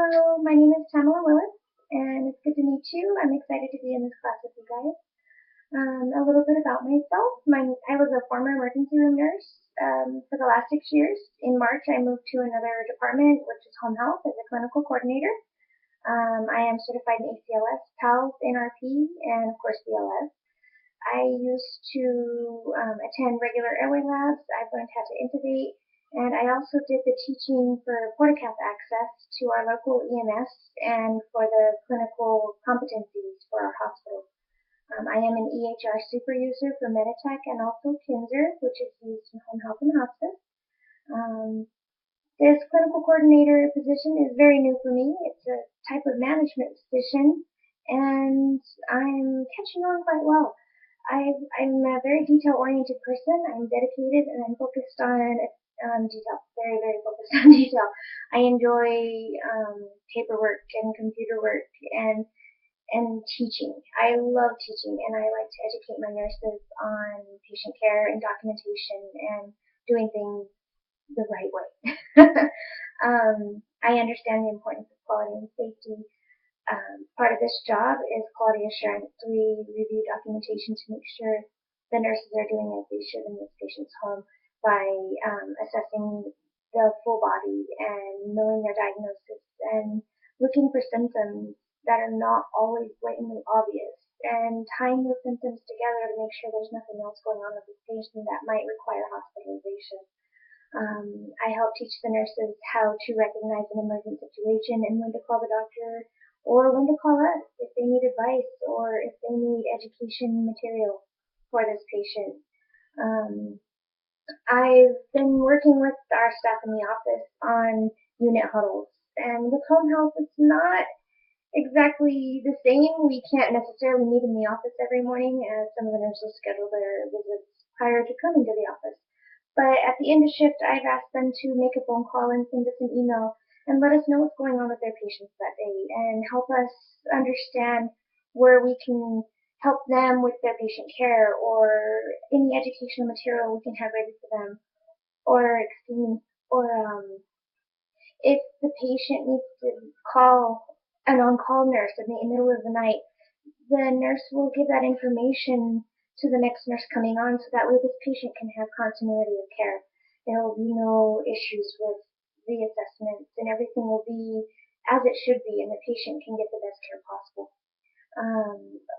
Hello, my name is Tamala Willis, and it's good to meet you. I'm excited to be in this class with you guys. A little bit about myself. I was a former emergency room nurse for the last 6 years. In March, I moved to another department, which is home health, as a clinical coordinator. I am certified in ACLS, PALS, NRP, and of course BLS. I used to attend regular airway labs. I've learned how to intubate, and I also did the teaching for Portacath access to our local EMS and for the clinical competencies for our hospital. I am an EHR super user for Meditech and also Kinzer, which is used in home health and hospice. Um, this clinical coordinator position is very new for me. It's a type of management position, and I'm catching on quite well. I'm a very detail-oriented person. I'm dedicated and I'm focused on detail. Very, very focused on detail. I enjoy paperwork and computer work and teaching. I love teaching, and I like to educate my nurses on patient care and documentation and doing things the right way. I understand the importance of quality and safety. Part of this job is quality assurance. We review documentation to make sure the nurses are doing as they should in this patient's home by assessing the full body and knowing their diagnosis and looking for symptoms that are not always blatantly obvious and tying those symptoms together to make sure there's nothing else going on with this patient that might require hospitalization. I help teach the nurses how to recognize an emergent situation and when to call the doctor or when to call us if they need advice or if they need education material for this patient. I've been working with our staff in the office on unit huddles, and with home health, it's not exactly the same. We can't necessarily meet in the office every morning as some of the nurses schedule their visits prior to coming to the office. But at the end of shift, I've asked them to make a phone call and send us an email and let us know what's going on with their patients that day and help us understand where we can help them with their patient care or any educational material we can have ready for them. Or, excuse me, or if the patient needs to call an on-call nurse in the middle of the night, the nurse will give that information to the next nurse coming on so that way this patient can have continuity of care. There will be no issues with the assessments and everything will be as it should be and the patient can get the best care possible.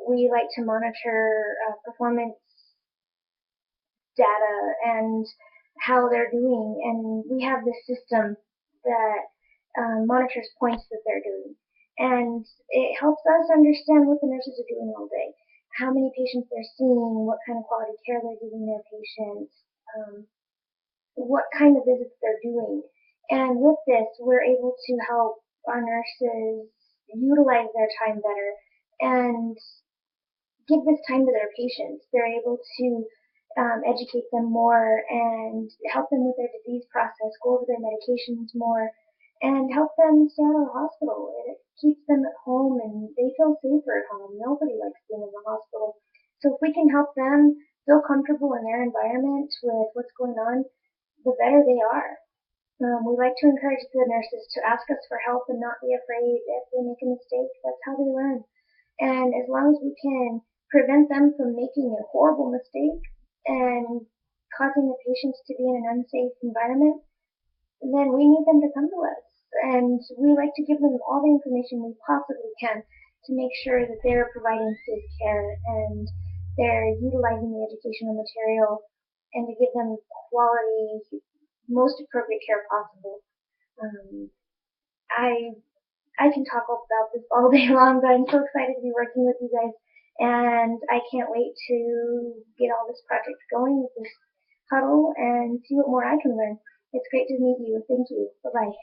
We like to monitor performance data and how they're doing, and we have this system that monitors points that they're doing. And it helps us understand what the nurses are doing all day, how many patients they're seeing, what kind of quality care they're giving their patients, what kind of visits they're doing. And with this, we're able to help our nurses utilize their time better and give this time to their patients. They're able to educate them more and help them with their disease process, go over their medications more, and help them stay out of the hospital. It keeps them at home and they feel safer at home. Nobody likes being in the hospital. So if we can help them feel comfortable in their environment with what's going on, the better they are. We like to encourage the nurses to ask us for help and not be afraid if they make a mistake. That's how they learn. And as long as we can prevent them from making a horrible mistake and causing the patients to be in an unsafe environment, then we need them to come to us. And we like to give them all the information we possibly can to make sure that they're providing safe care and they're utilizing the educational material and to give them quality, most appropriate care possible. Um, I I can talk about this all day long, but I'm so excited to be working with you guys, and I can't wait to get all this project going with this huddle and see what more I can learn. It's great to meet you. Thank you. Bye bye.